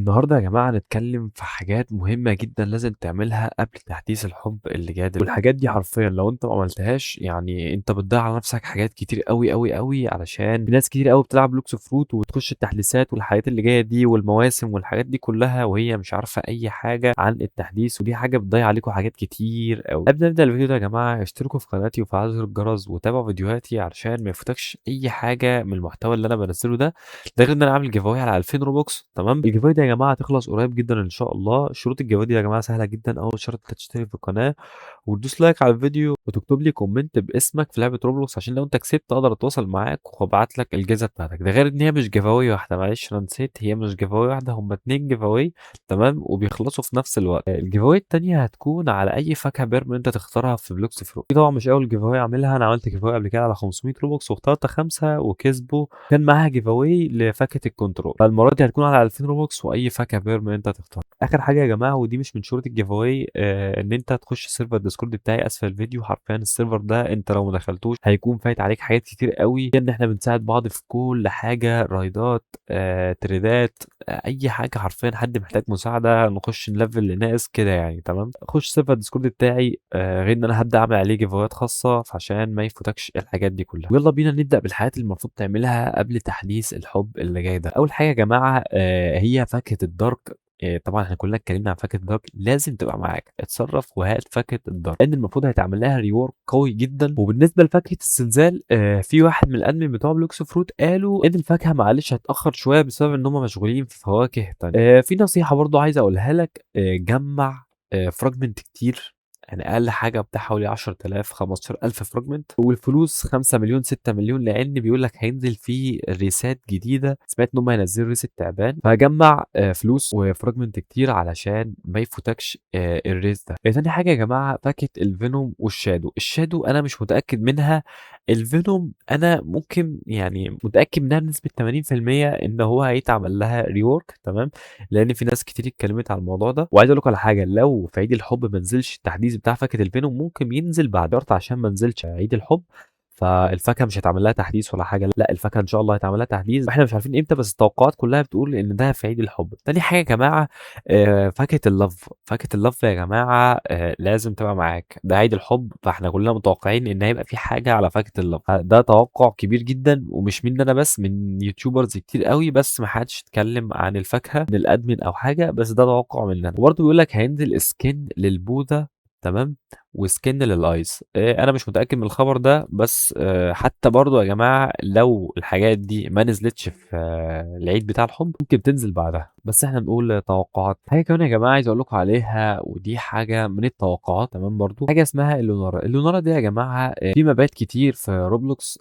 النهارده يا جماعة هنتكلم في حاجات مهمة جدًا لازم تعملها قبل تحديث الحُب اللي جاي والحاجات دي حرفيًا لو أنت ما عملتهاش يعني أنت بتضيّع على نفْسك حاجات كتير أوي، أوي، أوي، علشان في ناس كتير أوي بتلعب Looks of Fruit وبتخش التحديثات والحاجات اللي جاية دي والمواسم والحاجات دي كلّها وهي مش عارفة أي حاجة عن التحديث، ودي حاجة بتضيّع عليكم حاجات كتير أوي. قبل ما نبدأ الفيديو ده يا جماعة اشتركوا في قناتي وفعلوا زر الجرس وتابعوا فيديوهاتي علشان ما يفوتكش أي حاجة من المحتوى اللي أنا بانزّله ده. ده غير إن أنا عامل giveaway على 2000 روبوكس تمام. الgiveaway ده يا جماعة هتخلص قريب جدًا إن شاء الله. شروط الgiveaway دي يا جماعة سهلة جدًا. أول شرط أنت تشترك في القناة وتدوس لايك على الفيديو وتكتب لي كومنت باسمك في لعبة روبلوكس عشان لو أنت كسبت أقدر أتواصل معاك وأبعت لك الجايزة بتاعتك. ده غير إن هي مش giveaway واحدة، معلش أنا نسيت، هي مش giveaway واحدة، هم 2 giveaway تمام، وبيخلصوا في نفس الوقت. الgiveaway التانية هتكون على أي فاكهة بيرم أنت تختارها في بلوكس فرو. دي طبعًا مش أول giveaway أعملها، أنا عملت giveaway قبل كده على 500 روبوكس واخترت 5 وكسبوا، كان معاها giveaway لفاكهة الكنترول. فالمرة دي هتكون على 2000 روبوكس وأي فاكهة بيرم أنت تختارها. آخر حاجة يا جماعة ودي مش من شروط الgiveaway إن أنت تخش السيرفر الديسكورد بتاعي أسفل الفيديو. حرفيًا السيرفر ده أنت لو ما دخلتوش هيكون فايت عليك حاجات كتير أوي، إن إحنا بنساعد بعض في كل حاجة، رايدات، تريدات، أي حاجة حرفيًا حد محتاج مساعدة نخش نليفل لناس كده يعني تمام. خش السيرفر الديسكورد بتاعي غير إن أنا هابدأ أعمل عليه جيفاويات خاصة فعشان ما يفوتكش الحاجات دي كلها. ويالّا بينا نبدأ بالحاجات اللي المفروض تعملها قبل تحديث الحُب اللي جاي ده. أول حاجة يا جماعة هي فاكهة الدارك. طبعًا إحنا كلنا اتكلمنا عن فاكهة الدارك، لازم تبقى معاك، اتصرّف وهات فاكهة الدارك، لإن المفروض هيتعمل لها rework قوي جدًا. وبالنسبة لفاكهة الزلزال في واحد من الadmin بتوع بلوكس فروت قالوا إن الفاكهة معلش هتتأخر شوية بسبب إن هم مشغولين في فواكه تانية. في نصيحة برضه عايز أقولها لك، جمّع fragment كتير، يعني أقل حاجة بتاع حوالي 10,000 15,000 fragment والفلوس 5.000.000 6.000.000 لإن بيقول لك هينزل في ريسات جديدة، سمعت إن هم هينزلوا ريسة تعبان، فجمّع فلوس وfragment كتير علشان ما يفوتكش الريس ده. تاني حاجة يا جماعة فاكهة الvenom والshadow. الshadow أنا مش متأكد منها، الvenom أنا ممكن يعني متأكد منها بنسبة 80% إن هو هيتعمل لها rework تمام، لإن في ناس كتير اتكلمت على الموضوع ده. وعايز أقول لكم على حاجة، لو في عيد الحب ما نزلش التحديث بتاع فاكهة الvenom ممكن ينزل بعد شرط عشان ما نزلش عيد الحب، فالفاكهة مش هيتعمل لها تحديث ولا حاجة، لأ الفاكهة إن شاء الله هيتعمل لها تحديث، وإحنا مش عارفين إمتى بس التوقعات كلها بتقول إن ده في عيد الحب. تاني حاجة يا جماعة فاكهة الlove. فاكهة الlove يا جماعة لازم تبقى معاك، ده عيد الحب فإحنا كلنا متوقعين إن هيبقى في حاجة على فاكهة الlove. ده توقع كبير جدًا ومش مني أنا بس، من يوتيوبرز كتير أوي، بس ما حدش اتكلم عن الفاكهة من الadmin أو حاجة، بس ده توقع مننا. وبرضه بيقول لك هينزل skin للبوذا تمام، وskin للeyes. أنا مش متأكد من الخبر ده، بس حتى برضه يا جماعة لو الحاجات دي ما نزلتش في العيد بتاع الحب ممكن تنزل بعدها، بس إحنا نقول توقعات. حاجة كمان يا جماعة عايز أقول لكم عليها ودي حاجة من التوقعات تمام برضه، حاجة اسمها اللونارا. اللونارا دي يا جماعة في مبات كتير في روبلوكس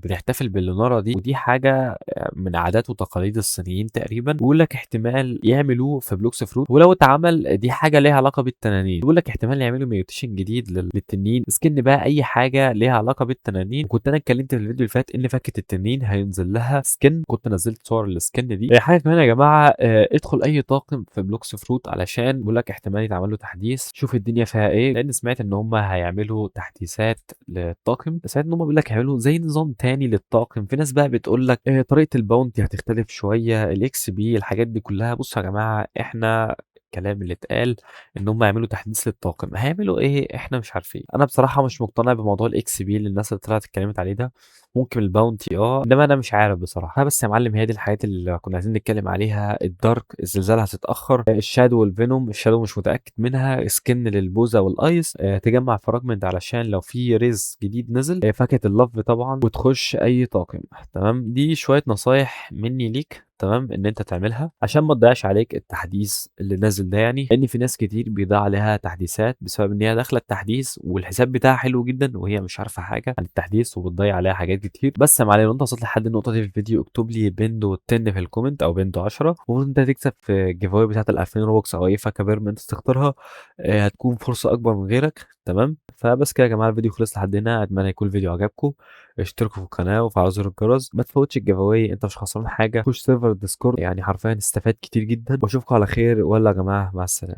بنحتفل باللونارا دي، ودي حاجة من عادات وتقاليد الصينيين تقريبًا، بيقول لك احتمال يعملوه في بلوكس فروت، ولو اتعمل دي حاجة ليها علاقة بالتنانين، بيقول لك احتمال يعملوا mutation جديد للتنين، سكن بقى أي حاجة ليها علاقة بالتنانين. وكنت أنا اتكلمت في الفيديو اللي فات إن فاكهة التنين هينزل لها سكن، كنت نزلت صور السكن دي. حاجة كمان يا جماعة ادخل أي طاقم في بلوكس فروت علشان بيقول لك احتمال يتعمل له تحديث، شوف الدنيا فيها إيه، لأن سمعت إن هم هيعملوا تحديثات للطاقم. سمعت إن هم بيقول لك هيعملوا زي نظام تاني للطاقم. في ناس بقى بتقول لك طريقة الباونتي هتختلف شوية، الإكس بي، الحاجات دي كلها. بصوا يا جماعة إحنا الكلام اللي اتقال إن هم يعملوا تحديث للطاقم، هيعملوا إيه إحنا مش عارفين. أنا بصراحة مش مقتنع بموضوع الإكس بي اللي الناس اللي طلعت اتكلمت عليه ده، ممكن الباونتي إنما أنا مش عارف بصراحة. بس يا معلم هي دي الحاجات اللي كنا عايزين نتكلم عليها. الدارك الزلزال هتتأخر، الشادو والفينوم، الشادو مش متأكد منها، سكن للبوزة والايس، تجمع فراجمنت علشان لو في ريز جديد نزل، فاكهة اللف طبعا، وتخش أي طاقم تمام. دي شوية نصايح مني ليك تمام ان انت تعملها عشان ما تضيعش عليك التحديث اللي نازل ده، يعني لان في ناس كتير بيضيع عليها تحديثات بسبب ان هي داخله التحديث والحساب بتاعها حلو جدا وهي مش عارفه حاجه عن التحديث وبتضيع عليها حاجات كتير. بس يا معلم لو انت وصلت لحد النقطه دي في الفيديو اكتب لي بندو 10 في الكومنت او بندو 10 وانت تكسب في الجيف اواي بتاعت ال 2000 روبوكس او اي فاكهه بيرمنت تختارها. هتكون فرصه اكبر من غيرك تمام. فبس كده يا جماعه الفيديو خلص لحد هنا، اتمنى يكون الفيديو عجبكم. اشتركوا في القناه وفعلوا زر الجرس، ما تفوتش الجيف اواي، انت مش خسران حاجه. خش سيرفر الديسكورد يعني حرفيا استفاد كتير جدا، واشوفكم على خير. ولا يا جماعه مع السلامه.